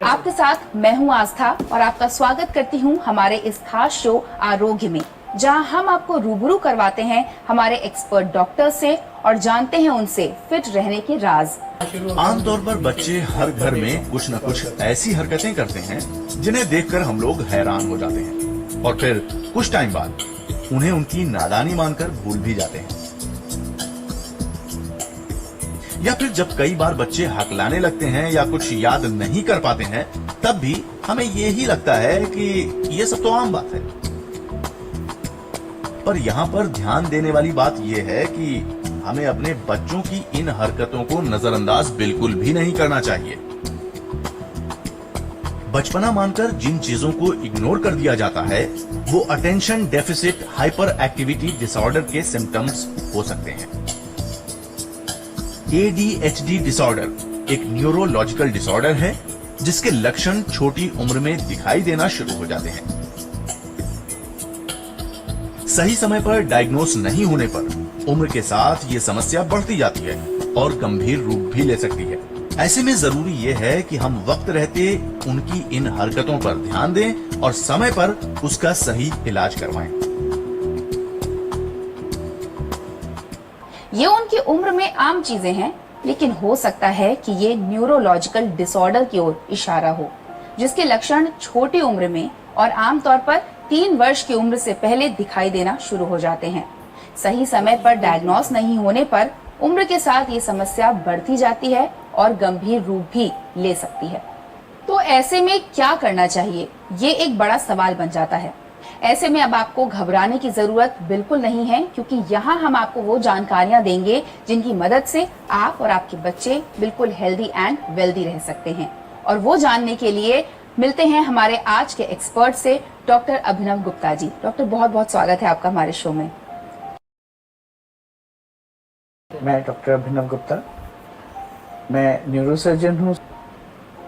आपके साथ मैं हूं आस्था और आपका स्वागत करती हूं हमारे इस खास शो आरोग्य में, जहां हम आपको रूबरू करवाते हैं हमारे एक्सपर्ट डॉक्टर से और जानते हैं उनसे फिट रहने के राज। आमतौर पर बच्चे हर घर में कुछ न कुछ ऐसी हरकतें करते हैं जिन्हें देखकर हम लोग हैरान हो जाते हैं और फिर कुछ टाइम बाद उन्हें उनकी नादानी मानकर भूल भी जाते हैं। या फिर जब कई बार बच्चे हकलाने लगते हैं या कुछ याद नहीं कर पाते हैं, तब भी हमें यही लगता है कि ये सब तो आम बात है। पर यहाँ पर ध्यान देने वाली बात यह है कि हमें अपने बच्चों की इन हरकतों को नजरअंदाज बिल्कुल भी नहीं करना चाहिए। बचपना मानकर जिन चीजों को इग्नोर कर दिया जाता है वो attention deficit hyper activity disorder के सिम्टम्स हो सकते हैं। ADHD डिसऑर्डर एक न्यूरोलॉजिकल डिसऑर्डर है जिसके लक्षण छोटी उम्र में दिखाई देना शुरू हो जाते हैं। सही समय पर डायग्नोस नहीं होने पर उम्र के साथ ये समस्या बढ़ती जाती है और गंभीर रूप भी ले सकती है। ऐसे में जरूरी यह है कि हम वक्त रहते उनकी इन हरकतों पर ध्यान दें और समय पर उसका सही इलाज करवाएं। ये उनकी उम्र में आम चीजें हैं, लेकिन हो सकता है कि ये न्यूरोलॉजिकल डिसऑर्डर की ओर इशारा हो, जिसके लक्षण छोटी उम्र में और आमतौर पर 3 वर्ष की उम्र से पहले दिखाई देना शुरू हो जाते हैं। सही समय पर डायग्नोस नहीं होने पर उम्र के साथ ये समस्या बढ़ती जाती है और गंभीर रूप भी ले सकती है। तो ऐसे में क्या करना चाहिए, ये एक बड़ा सवाल बन जाता है। ऐसे में अब आपको घबराने की जरूरत बिल्कुल नहीं है, क्योंकि यहाँ हम आपको वो जानकारियां देंगे जिनकी मदद से आप और आपके बच्चे बिल्कुल हेल्दी एंड वेल्दी रह सकते हैं। और वो जानने के लिए मिलते हैं हमारे आज के एक्सपर्ट से, डॉक्टर अभिनव गुप्ता जी। डॉक्टर, बहुत बहुत स्वागत है आपका हमारे शो में। मैं डॉक्टर अभिनव गुप्ता, मैं न्यूरोसर्जन हूँ।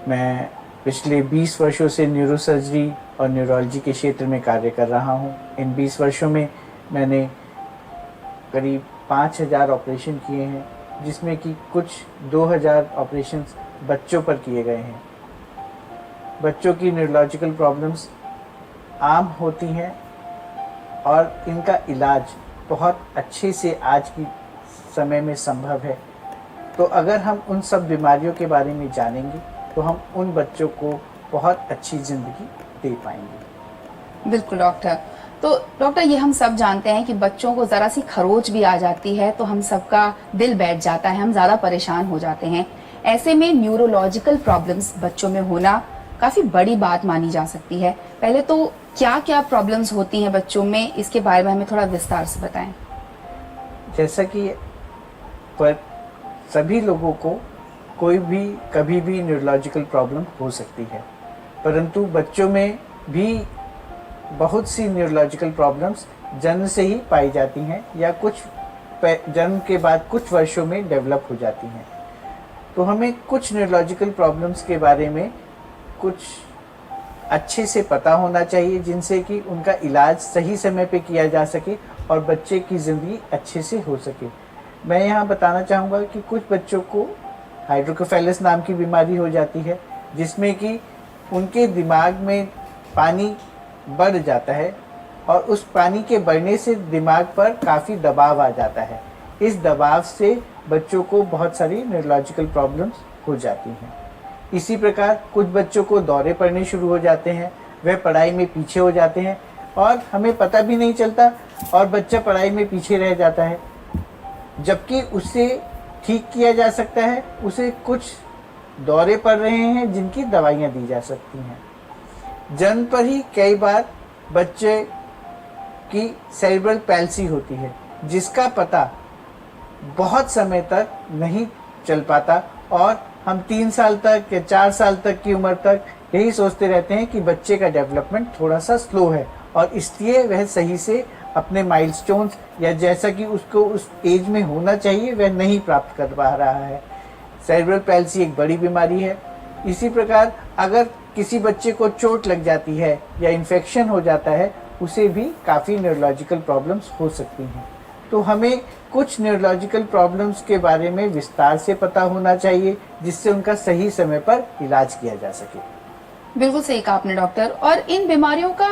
मैं पिछले 20 वर्षों से न्यूरोसर्जरी और न्यूरोलॉजी के क्षेत्र में कार्य कर रहा हूँ। इन 20 वर्षों में मैंने करीब 5000 ऑपरेशन किए हैं, जिसमें कि कुछ 2000 ऑपरेशंस बच्चों पर किए गए हैं। बच्चों की न्यूरोलॉजिकल प्रॉब्लम्स आम होती हैं और इनका इलाज बहुत अच्छे से आज की समय में संभव है। तो अगर हम उन सब बीमारियों के बारे में जानेंगे तो हम उन बच्चों को बहुत अच्छी जिंदगी दे पाएंगे। बिल्कुल डॉक्टर। तो डॉक्टर, ये हम सब जानते हैं कि बच्चों को जरा सी खरोच भी आ जाती है तो हम सबका दिल बैठ जाता है, हम ज्यादा परेशान हो जाते हैं। ऐसे में न्यूरोलॉजिकल प्रॉब्लम्स बच्चों में होना काफी बड़ी बात मानी जा सकती है। पहले तो क्या क्या प्रॉब्लम्स होती हैं बच्चों में, इसके बारे में हमें थोड़ा विस्तार से बताएं। जैसा कि पर सभी लोगों को कोई भी कभी भी न्यूरोलॉजिकल प्रॉब्लम हो सकती है, परंतु बच्चों में भी बहुत सी न्यूरोलॉजिकल प्रॉब्लम्स जन्म से ही पाई जाती हैं या कुछ जन्म के बाद कुछ वर्षों में डेवलप हो जाती हैं। तो हमें कुछ न्यूरोलॉजिकल प्रॉब्लम्स के बारे में कुछ अच्छे से पता होना चाहिए, जिनसे कि उनका इलाज सही समय पे किया जा सके और बच्चे की ज़िंदगी अच्छे से हो सके। मैं यहाँ बताना चाहूँगा कि कुछ बच्चों को हाइड्रोकेफेलस नाम की बीमारी हो जाती है, जिसमें कि उनके दिमाग में पानी बढ़ जाता है और उस पानी के बढ़ने से दिमाग पर काफ़ी दबाव आ जाता है। इस दबाव से बच्चों को बहुत सारी न्यूरोलॉजिकल प्रॉब्लम्स हो जाती हैं। इसी प्रकार कुछ बच्चों को दौरे पड़ने शुरू हो जाते हैं, वह पढ़ाई में पीछे हो जाते हैं और हमें पता भी नहीं चलता और बच्चा पढ़ाई में पीछे रह जाता है, जबकि उससे ठीक किया जा सकता है। उसे कुछ दौरे पड़ रहे हैं जिनकी दवाइयाँ दी जा सकती हैं। जन्म पर ही कई बार बच्चे की सेरेब्रल पैल्सी होती है, जिसका पता बहुत समय तक नहीं चल पाता और हम 3 साल तक या 4 साल तक की उम्र तक यही सोचते रहते हैं कि बच्चे का डेवलपमेंट थोड़ा सा स्लो है और इसलिए वह सही से अपने माइलस्टोन्स या जैसा कि उसको उस एज में होना चाहिए वह नहीं प्राप्त कर पा रहा है। सेरेब्रल पैल्सी एक बड़ी बीमारी है। इसी प्रकार अगर किसी बच्चे को चोट लग जाती है या इन्फेक्शन हो जाता है, उसे भी काफ़ी न्यूरोलॉजिकल प्रॉब्लम्स हो सकती हैं। तो हमें कुछ न्यूरोलॉजिकल प्रॉब्लम्स के बारे में विस्तार से पता होना चाहिए, जिससे उनका सही समय पर इलाज किया जा सके। बिल्कुल सही कहा आपने डॉक्टर। और इन बीमारियों का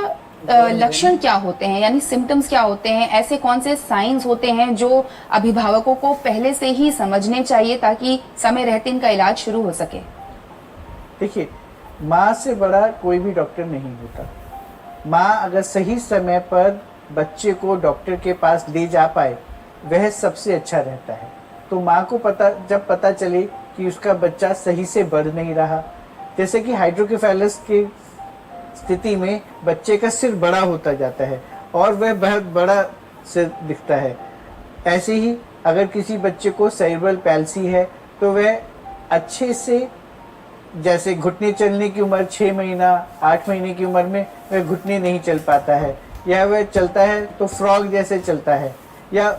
लक्षण क्या होते हैं, यानी सिम्टम्स क्या होते हैं? ऐसे कौन से साइंस होते हैं जो अभिभावकों को पहले से ही समझने चाहिए ताकि समय रहते इनका इलाज शुरू हो सके? देखिए, माँ से बड़ा कोई भी डॉक्टर नहीं होता। माँ अगर सही समय पर बच्चे को डॉक्टर के पास ले जा पाए, वह सबसे अच्छा रहता है। तो माँ को जब पता चले कि उसका बच्चा सही से बढ़ नहीं रहा, जैसे कि हाइड्रोकेफेलस की स्थिति में बच्चे का सिर बड़ा होता जाता है और वह बहुत बड़ा सिर दिखता है। ऐसे ही अगर किसी बच्चे को सेरेब्रल पैल्सी है तो वह अच्छे से, जैसे घुटने चलने की उम्र 6 महीना 8 महीने की उम्र में वह घुटने नहीं चल पाता है, या वह चलता है तो फ्रॉग जैसे चलता है, या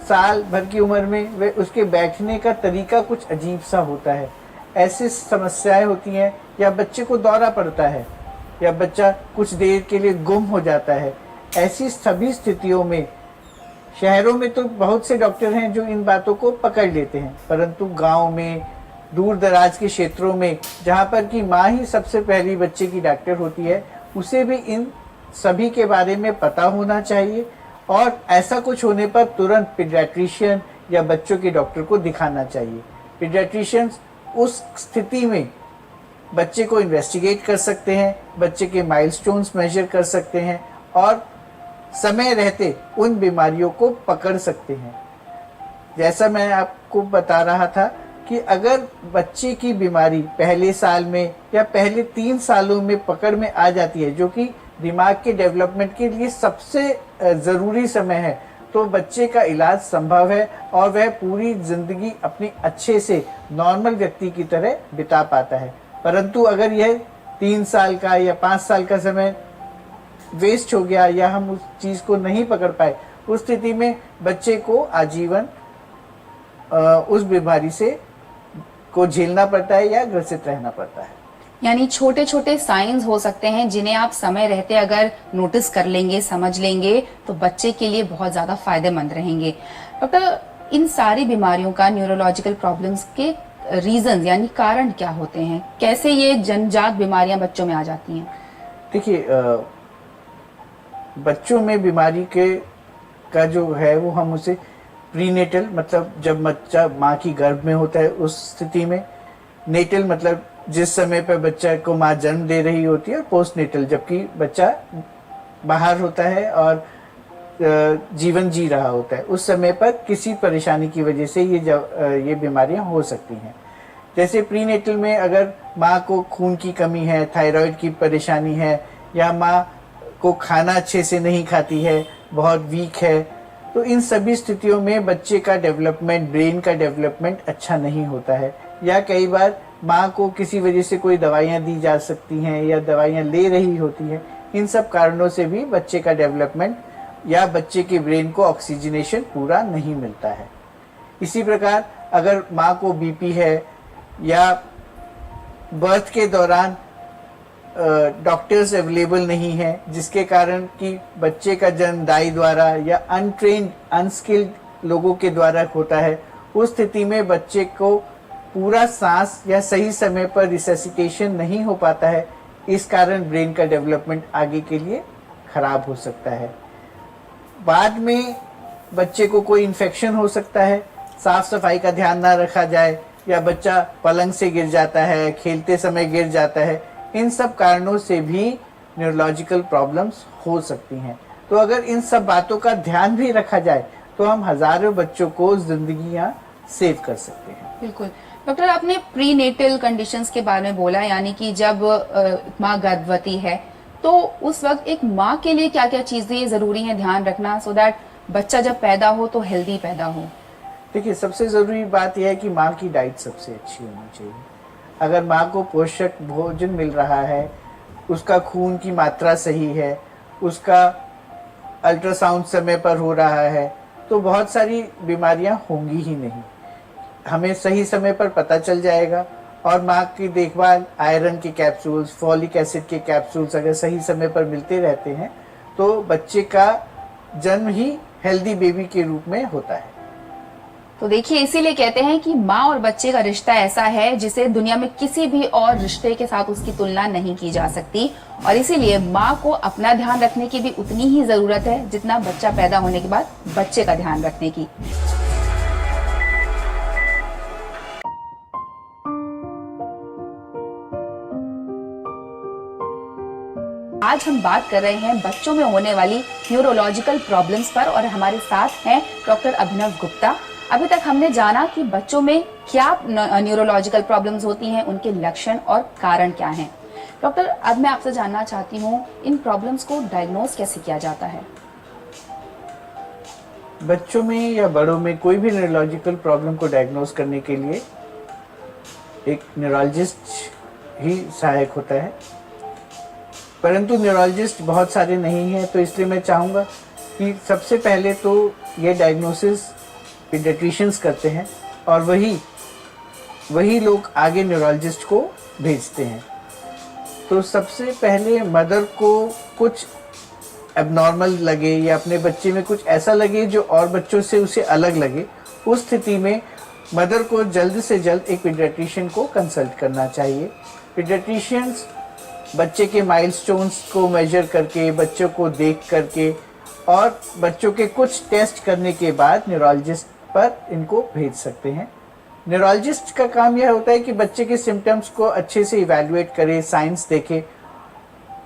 साल भर की उम्र में वह उसके बैठने का तरीका कुछ अजीब सा होता है। ऐसी समस्याएं होती हैं, या बच्चे को दौरा पड़ता है, या बच्चा कुछ देर के लिए गुम हो जाता है। ऐसी सभी स्थितियों में शहरों में तो बहुत से डॉक्टर हैं जो इन बातों को पकड़ लेते हैं, परंतु गांव में, दूर दराज के क्षेत्रों में, जहां पर कि माँ ही सबसे पहली बच्चे की डॉक्टर होती है, उसे भी इन सभी के बारे में पता होना चाहिए और ऐसा कुछ होने पर तुरंत पीडियाट्रिशियन या बच्चों के डॉक्टर को दिखाना चाहिए। पीडियाट्रिशियन उस स्थिति में बच्चे को इन्वेस्टिगेट कर सकते हैं, बच्चे के माइलस्टोन्स मेजर कर सकते हैं और समय रहते उन बीमारियों को पकड़ सकते हैं। जैसा मैं आपको बता रहा था कि अगर बच्चे की बीमारी पहले साल में या पहले 3 सालों में पकड़ में आ जाती है, जो कि दिमाग के डेवलपमेंट के लिए सबसे ज़रूरी समय है, तो बच्चे का इलाज संभव है और वह पूरी ज़िंदगी अपनी अच्छे से नॉर्मल व्यक्ति की तरह बिता पाता है। परंतु अगर यह 3 साल का या 5 साल का समय वेस्ट हो गया या हम उस चीज़ को नहीं पकड़ पाए, उस स्थिति में बच्चे को आजीवन उस बीमारी से को झेलना पड़ता है या ग्रसित रहना पड़ता है। यानी छोटे छोटे साइंस हो सकते हैं जिन्हें आप समय रहते अगर नोटिस कर लेंगे, समझ लेंगे, तो बच्चे के लिए बहुत ज्यादा फायदेमंद रहेंगे। डॉक्टर, इन सारी बीमारियों का, न्यूरोलॉजिकल प्रॉब्लम्स के रीजन यानी कारण क्या होते हैं? कैसे ये जन्मजात बीमारियां बच्चों में आ जाती हैं? देखिए, बच्चों में बीमारी का जो है वो हम उसे प्रीनेटल, मतलब जब बच्चा माँ की गर्भ में होता है उस स्थिति में, नेटल मतलब जिस समय पर बच्चा को माँ जन्म दे रही होती है, और पोस्ट नेटल जबकि बच्चा बाहर होता है और जीवन जी रहा होता है, उस समय पर किसी परेशानी की वजह से ये बीमारियां हो सकती हैं। जैसे प्रीनेटल में अगर माँ को खून की कमी है, थायराइड की परेशानी है, या माँ को खाना अच्छे से नहीं खाती है, बहुत वीक है, तो इन सभी स्थितियों में बच्चे का डेवलपमेंट, ब्रेन का डेवलपमेंट अच्छा नहीं होता है। या कई बार माँ को किसी वजह से कोई दवाइयाँ दी जा सकती हैं या दवाइयाँ ले रही होती हैं, इन सब कारणों से भी बच्चे का डेवलपमेंट या बच्चे के ब्रेन को ऑक्सीजनेशन पूरा नहीं मिलता है। इसी प्रकार अगर माँ को बीपी है या बर्थ के दौरान डॉक्टर्स अवेलेबल नहीं है, जिसके कारण कि बच्चे का जन्म दाई द्वारा या अनट्रेन्ड, अनस्किल्ड लोगों के द्वारा होता है, उस स्थिति में बच्चे को पूरा सांस या सही समय पर रिससिटेशन नहीं हो पाता है। इस कारण ब्रेन का डेवलपमेंट आगे के लिए खराब हो सकता है। बाद में बच्चे को कोई इन्फेक्शन हो सकता है, साफ सफाई का ध्यान ना रखा जाए, या बच्चा पलंग से गिर जाता है, खेलते समय गिर जाता है, इन सब कारणों से भी न्यूरोलॉजिकल प्रॉब्लम्स हो सकती हैं। तो अगर इन सब बातों का ध्यान भी रखा जाए तो हम हजारों बच्चों को जिंदगियां सेव कर सकते हैं। बिल्कुल। डॉक्टर, आपने प्रीनेटल कंडीशंस के बारे में बोला, यानी कि जब माँ गर्भवती है तो उस वक्त एक माँ के लिए क्या क्या चीजें जरूरी है ध्यान रखना, सो दैट बच्चा जब पैदा हो तो हेल्दी पैदा हो? देखिए, सबसे ज़रूरी बात यह है कि माँ की डाइट सबसे अच्छी होनी चाहिए। अगर माँ को पोषक भोजन मिल रहा है, उसका खून की मात्रा सही है, उसका अल्ट्रासाउंड समय पर हो रहा है, तो बहुत सारी बीमारियाँ होंगी ही नहीं। हमें सही समय पर पता चल जाएगा। और माँ की देखभाल, आयरन के कैप्सूल्स, फॉलिक एसिड के कैप्सूल्स अगर सही समय पर मिलते रहते हैं तो बच्चे का जन्म ही हेल्दी बेबी के रूप में होता है। तो देखिए, इसीलिए कहते हैं कि माँ और बच्चे का रिश्ता ऐसा है जिसे दुनिया में किसी भी और रिश्ते के साथ उसकी तुलना नहीं की जा सकती। और इसीलिए माँ को अपना ध्यान रखने की भी उतनी ही जरूरत है जितना बच्चा पैदा होने के बाद बच्चे का ध्यान रखने की। आज हम बात कर रहे हैं बच्चों में होने वाली न्यूरोलॉजिकल प्रॉब्लम्स पर और हमारे साथ हैं डॉक्टर अभिनव गुप्ता। अभी तक हमने जाना कि बच्चों में क्या न्यूरोलॉजिकल प्रॉब्लम्स होती हैं, उनके लक्षण और कारण क्या हैं। डॉक्टर, अब मैं आपसे जानना चाहती हूँ, इन प्रॉब्लम्स को डायग्नोज कैसे किया जाता है? बच्चों में या बड़ों में कोई भी न्यूरोलॉजिकल प्रॉब्लम को डायग्नोज करने के लिए एक न्यूरोलॉजिस्ट ही सहायक होता है, परंतु न्यूरोलॉजिस्ट बहुत सारे नहीं हैं, तो इसलिए मैं चाहूँगा कि सबसे पहले तो ये डायग्नोसिस पीडियाट्रिशियंस करते हैं और वही लोग आगे न्यूरोलॉजिस्ट को भेजते हैं। तो सबसे पहले मदर को कुछ एबनॉर्मल लगे या अपने बच्चे में कुछ ऐसा लगे जो और बच्चों से उसे अलग लगे, उस स्थिति में मदर को जल्द से जल्द एक पीडियाट्रिशियन को कंसल्ट करना चाहिए। पीडियाट्रिशियंस बच्चे के माइलस्टोन्स को मेजर करके, बच्चों को देख करके और बच्चों के कुछ टेस्ट करने के बाद न्यूरोलॉजिस्ट पर इनको भेज सकते हैं। न्यूरोलॉजिस्ट का काम यह होता है कि बच्चे के सिम्टम्स को अच्छे से इवैल्यूएट करे, साइंस देखे।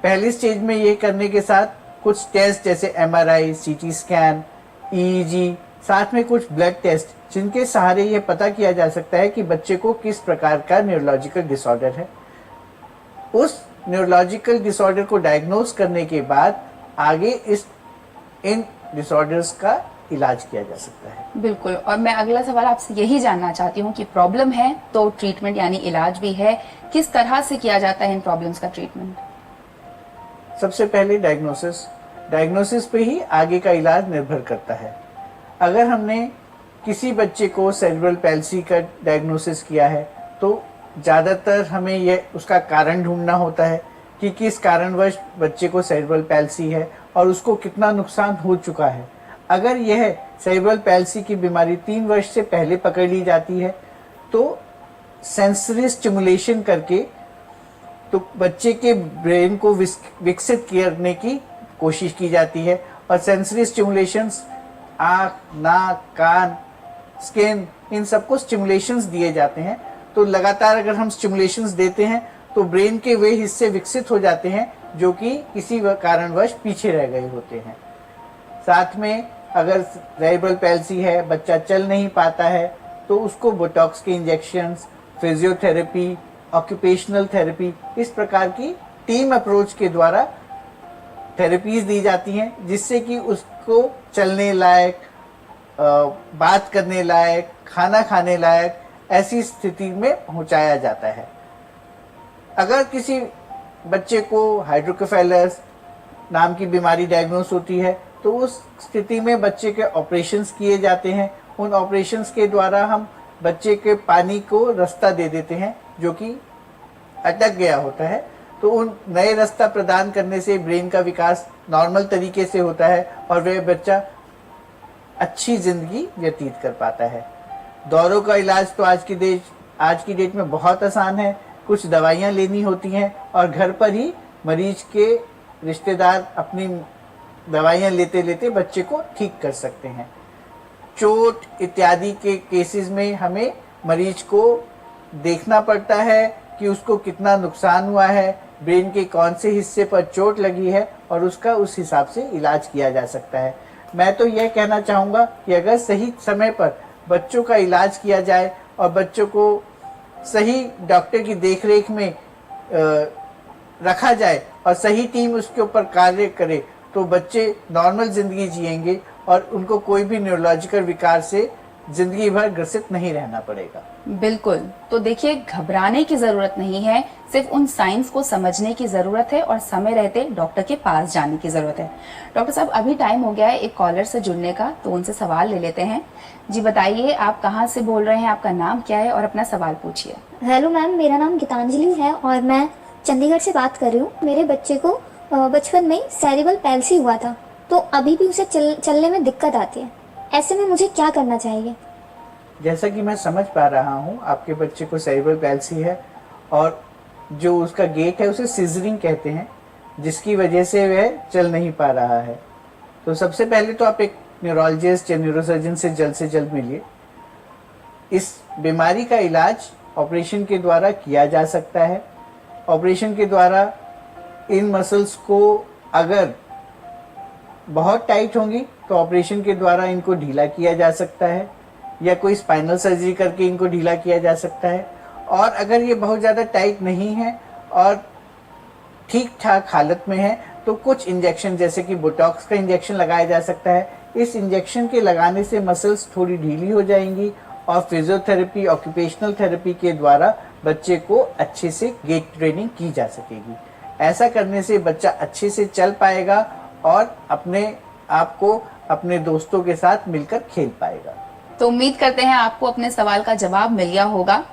पहली स्टेज में ये करने के साथ कुछ टेस्ट जैसे MRI, CT स्कैन, EEG, साथ में कुछ ब्लड टेस्ट, जिनके सहारे ये पता किया जा सकता है कि बच्चे को किस प्रकार का न्यूरोलॉजिकल डिसऑर्डर है। उस न्यूरोलॉजिकल डिसऑर्डर को डायग्नोज करने के बाद आगे इन डिसऑर्डर्स का इलाज किया जा सकता है। बिल्कुल, और मैं अगला सवाल आपसे यही जानना चाहती हूँ कि प्रॉब्लम है तो ट्रीटमेंट यानी इलाज भी है, किस तरह से किया जाता है इन प्रॉब्लम्स का ट्रीटमेंट? सबसे पहले डायग्नोसिस पे ही आगे का इलाज निर्भर करता है। अगर हमने किसी बच्चे को सेरेब्रल पैल्सी का डायग्नोसिस किया है तो ज़्यादातर हमें यह उसका कारण ढूंढना होता है कि किस कारणवश बच्चे को सेरेब्रल पैल्सी है और उसको कितना नुकसान हो चुका है। अगर यह सेरेब्रल पैल्सी की बीमारी 3 वर्ष से पहले पकड़ ली जाती है तो सेंसरी स्टिमुलेशन करके तो बच्चे के ब्रेन को विकसित करने की कोशिश की जाती है। और सेंसरी स्टिमुलेशंस आँख, नाक, कान, स्किन, इन सबको स्टिमुलेशंस दिए जाते हैं। तो लगातार अगर हम स्टिमुलेशंस देते हैं तो ब्रेन के वे हिस्से विकसित हो जाते हैं जो कि किसी कारणवश पीछे रह गए होते हैं। साथ में अगर सेरेब्रल पैल्सी है, बच्चा चल नहीं पाता है, तो उसको बोटॉक्स के इंजेक्शंस, फिजियोथेरेपी, ऑक्यूपेशनल थेरेपी, इस प्रकार की टीम अप्रोच के द्वारा थेरेपीज दी जाती हैं जिससे कि उसको चलने लायक, बात करने लायक, खाना खाने लायक ऐसी स्थिति में पहुंचाया जाता है। अगर किसी बच्चे को हाइड्रोकेफेलस नाम की बीमारी डायग्नोस होती है तो उस स्थिति में बच्चे के ऑपरेशंस किए जाते हैं। उन ऑपरेशंस के द्वारा हम बच्चे के पानी को रास्ता दे देते हैं जो कि अटक गया होता है। तो उन नए रास्ता प्रदान करने से ब्रेन का विकास नॉर्मल तरीके से होता है और वह बच्चा अच्छी जिंदगी व्यतीत कर पाता है। दौरों का इलाज तो आज की डेट में बहुत आसान है। कुछ दवाइयाँ लेनी होती हैं और घर पर ही मरीज के रिश्तेदार अपनी दवाइयाँ लेते लेते बच्चे को ठीक कर सकते हैं। चोट इत्यादि के केसेस में हमें मरीज को देखना पड़ता है कि उसको कितना नुकसान हुआ है, ब्रेन के कौन से हिस्से पर चोट लगी है और उसका उस हिसाब से इलाज किया जा सकता है। मैं तो यह कहना चाहूँगा कि अगर सही समय पर बच्चों का इलाज किया जाए और बच्चों को सही डॉक्टर की देखरेख में रखा जाए और सही टीम उसके ऊपर कार्य करे तो बच्चे नॉर्मल जिंदगी जिएंगे और उनको कोई भी न्यूरोलॉजिकल विकार से जिंदगी भर ग्रसित नहीं रहना पड़ेगा। बिल्कुल, तो देखिए, घबराने की जरूरत नहीं है, सिर्फ उन साइंस को समझने की जरूरत है और समय रहते डॉक्टर के पास जाने की जरूरत है। डॉक्टर साहब, अभी टाइम हो गया है एक कॉलर से जुड़ने का, तो उनसे सवाल ले लेते हैं। जी बताइए, आप कहाँ से बोल रहे हैं, आपका नाम क्या है और अपना सवाल पूछिए। हेलो मैम, मेरा नाम गीतांजलि है और मैं चंडीगढ़ से बात कर रही हूँ। मेरे बच्चे को बचपन में सेरेब्रल पैल्सी हुआ था, तो अभी भी उसे चलने में दिक्कत आती है। ऐसे में मुझे क्या करना चाहिए? जैसा कि मैं समझ पा रहा हूँ आपके बच्चे को सेरिब्रल पैल्सी है और जो उसका गेट है उसे सीजरिंग कहते हैं, जिसकी वजह से वह चल नहीं पा रहा है। तो सबसे पहले तो आप एक न्यूरोलॉजिस्ट या न्यूरोसर्जन से जल्द मिलिए। इस बीमारी का इलाज ऑपरेशन के द्वारा किया जा सकता है। ऑपरेशन के द्वारा इन मसल्स को अगर बहुत टाइट होंगी तो ऑपरेशन के द्वारा इनको ढीला किया जा सकता है या कोई स्पाइनल सर्जरी करके इनको ढीला किया जा सकता है। और अगर ये बहुत ज़्यादा टाइट नहीं है और ठीक ठाक हालत में है तो कुछ इंजेक्शन जैसे कि बोटॉक्स का इंजेक्शन लगाया जा सकता है। इस इंजेक्शन के लगाने से मसल्स थोड़ी ढीली हो जाएंगी और फिजियोथेरेपी, ऑक्यूपेशनल थेरेपी के द्वारा बच्चे को अच्छे से गेट ट्रेनिंग की जा सकेगी। ऐसा करने से बच्चा अच्छे से चल पाएगा और अपने आप को अपने दोस्तों के साथ मिलकर खेल पाएगा। तो उम्मीद करते हैं आपको अपने सवाल का जवाब मिल गया होगा।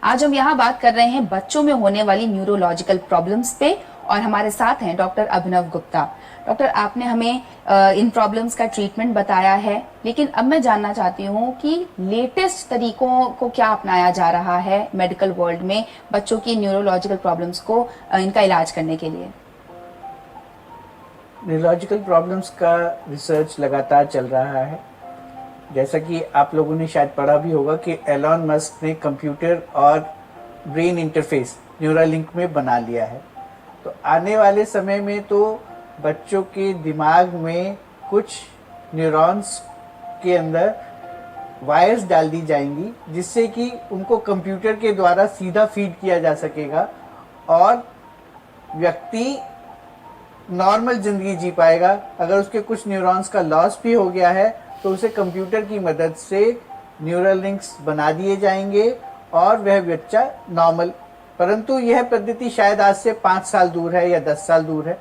आज हम यहाँ बात कर रहे हैं बच्चों में होने वाली न्यूरोलॉजिकल प्रॉब्लम्स पे और हमारे साथ हैं डॉक्टर अभिनव गुप्ता। डॉक्टर, आपने हमें इन प्रॉब्लम्स का ट्रीटमेंट बताया है, लेकिन अब मैं जानना चाहती हूँ कि लेटेस्ट तरीकों को क्या अपनाया जा रहा है मेडिकल वर्ल्ड में बच्चों की न्यूरोलॉजिकल प्रॉब्लम्स को इनका इलाज करने के लिए। न्यूरोलॉजिकल प्रॉब्लम्स का रिसर्च लगातार चल रहा है। जैसा कि आप लोगों ने शायद पढ़ा भी होगा कि एलॉन मस्क ने कंप्यूटर और ब्रेन इंटरफेस न्यूरालिंक में बना लिया है। तो आने वाले समय में तो बच्चों के दिमाग में कुछ न्यूरॉन्स के अंदर वायर्स डाल दी जाएंगी जिससे कि उनको कंप्यूटर के द्वारा सीधा फीड किया जा सकेगा और व्यक्ति नॉर्मल जिंदगी जी पाएगा। अगर उसके कुछ न्यूरॉन्स का लॉस भी हो गया है तो उसे कंप्यूटर की मदद से न्यूरल लिंक्स बना दिए जाएंगे और वह बच्चा नॉर्मल। परंतु यह पद्धति शायद आज से 5 साल दूर है या 10 साल दूर है।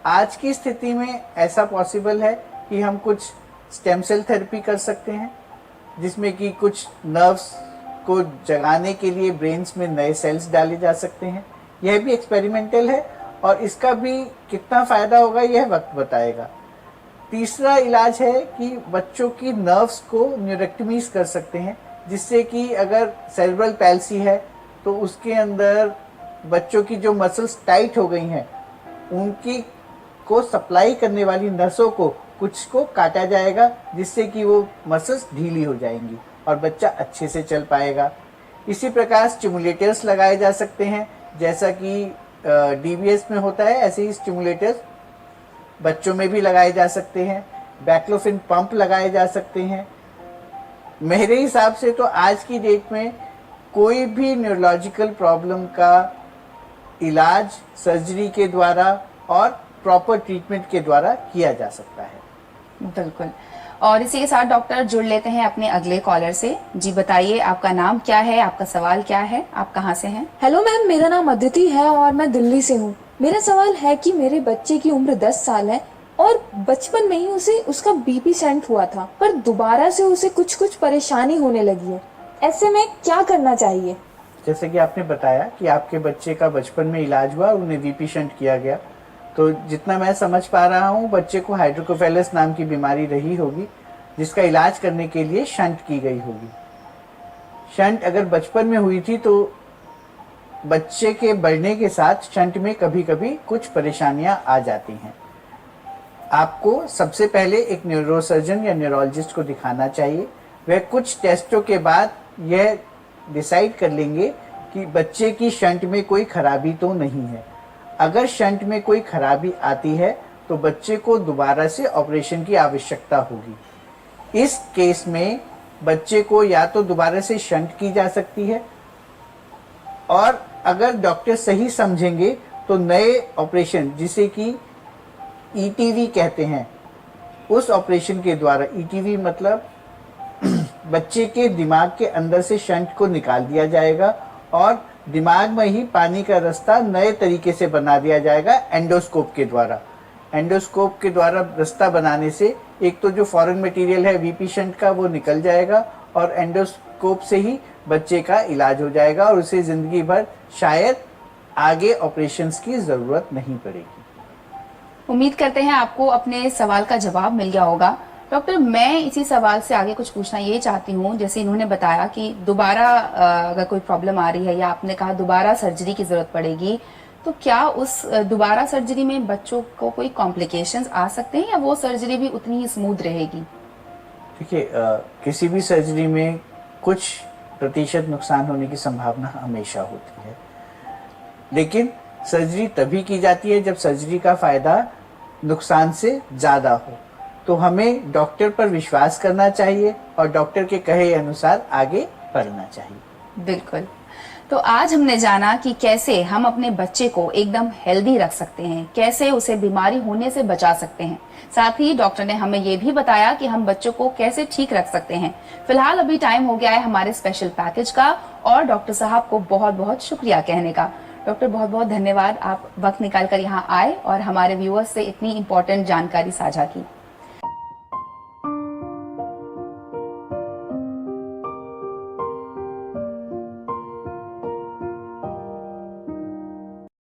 आज की स्थिति में ऐसा पॉसिबल है कि हम कुछ स्टेम सेल थेरेपी कर सकते हैं जिसमें कि कुछ नर्व्स को जगाने के लिए ब्रेन्स में नए सेल्स डाले जा सकते हैं। यह भी एक्सपेरिमेंटल है और इसका भी कितना फ़ायदा होगा यह वक्त बताएगा। तीसरा इलाज है कि बच्चों की नर्व्स को न्यूरेक्टमीज कर सकते हैं जिससे कि अगर सेरिब्रल पैल्सी है तो उसके अंदर बच्चों की जो मसल्स टाइट हो गई हैं उनकी को सप्लाई करने वाली नसों को कुछ को काटा जाएगा जिससे कि वो मसल्स ढीली हो जाएंगी और बच्चा अच्छे से चल पाएगा। इसी प्रकार स्टिमुलेटर्स लगाए जा सकते हैं जैसा कि डीबीएस में होता है, ऐसे ही स्टिमुलेटर्स बच्चों में भी लगाए जा सकते हैं। बैक्लोफिन पंप लगाए जा सकते हैं। मेरे हिसाब से तो आज की डेट में कोई भी न्यूरोलॉजिकल प्रॉब्लम का इलाज सर्जरी के द्वारा और प्रॉपर ट्रीटमेंट के द्वारा किया जा सकता है। बिल्कुल। और इसी के साथ डॉक्टर जुड़ लेते हैं अपने अगले कॉलर से। जी बताइए, आपका नाम क्या है, आपका सवाल क्या है, आप कहाँ से हैं? हेलो मैम, मेरा नाम अदिति है और मैं दिल्ली से हूँ। मेरा सवाल है कि मेरे बच्चे की उम्र 10 साल है और बचपन में ही उसे उसका बीपी सेंट हुआ था, पर दोबारा से उसे कुछ परेशानी होने लगी है। ऐसे में क्या करना चाहिए? जैसे कि आपने बताया कि आपके बच्चे का बचपन में इलाज हुआ, उन्हें वीपी शंट किया गया, तो जितना मैं समझ पा रहा हूँ बच्चे को हाइड्रोकोफेलस नाम की बीमारी रही होगी जिसका इलाज करने के लिए शंट की गई होगी। शंट अगर बचपन में हुई थी तो बच्चे के बढ़ने के साथ शंट में कभी कभी कुछ परेशानियां आ जाती हैं। आपको सबसे पहले एक न्यूरोसर्जन या न्यूरोलॉजिस्ट को दिखाना चाहिए। वह कुछ टेस्टों के बाद यह डिसाइड कर लेंगे कि बच्चे की शंट में कोई खराबी तो नहीं है। अगर शंट में कोई खराबी आती है तो बच्चे को दोबारा से ऑपरेशन की आवश्यकता होगी। इस केस में बच्चे को या तो दोबारा से शंट की जा सकती है और अगर डॉक्टर सही समझेंगे तो नए ऑपरेशन जिसे कि ईटीवी कहते हैं, उस ऑपरेशन के द्वारा, ईटीवी मतलब बच्चे के दिमाग के अंदर से शंट को निकाल दिया जाएगा और दिमाग में ही पानी का रास्ता नए तरीके से बना दिया जाएगा एंडोस्कोप के द्वारा। एंडोस्कोप के द्वारा रास्ता बनाने से एक तो जो फॉरेन मटेरियल है वीपी शंट का वो निकल जाएगा और एंडोस्कोप से ही बच्चे का इलाज हो जाएगा और उसे ज़िंदगी भर शायद आगे ऑपरेशंस की ज़रूरत नहीं पड़ेगी। उम्मीद करते हैं आपको अपने सवाल का जवाब मिल गया होगा। डॉक्टर, मैं इसी सवाल से आगे कुछ पूछना ये चाहती हूँ, जैसे इन्होंने बताया कि दोबारा अगर कोई प्रॉब्लम आ रही है या आपने कहा दोबारा सर्जरी की जरूरत पड़ेगी, तो क्या उस दोबारा सर्जरी में बच्चों को कोई कॉम्प्लिकेशंस आ सकते हैं या वो सर्जरी भी उतनी ही स्मूथ रहेगी? देखिए, किसी भी सर्जरी में कुछ प्रतिशत नुकसान होने की संभावना हमेशा होती है, लेकिन सर्जरी तभी की जाती है जब सर्जरी का फायदा नुकसान से ज़्यादा हो। तो हमें डॉक्टर पर विश्वास करना चाहिए और डॉक्टर के कहे अनुसार आगे बढ़ना चाहिए। बिल्कुल। तो आज हमने जाना कि कैसे हम अपने बच्चे को एकदम हेल्दी रख सकते हैं, कैसे उसे बीमारी होने से बचा सकते हैं। साथ ही डॉक्टर ने हमें ये भी बताया कि हम बच्चों को कैसे ठीक रख सकते हैं। फिलहाल अभी टाइम हो गया है हमारे स्पेशल पैकेज का और डॉक्टर साहब को बहुत बहुत शुक्रिया कहने का। डॉक्टर, बहुत बहुत धन्यवाद, आप वक्त निकाल कर यहाँ आए और हमारे व्यूअर्स से इतनी इंपॉर्टेंट जानकारी साझा की।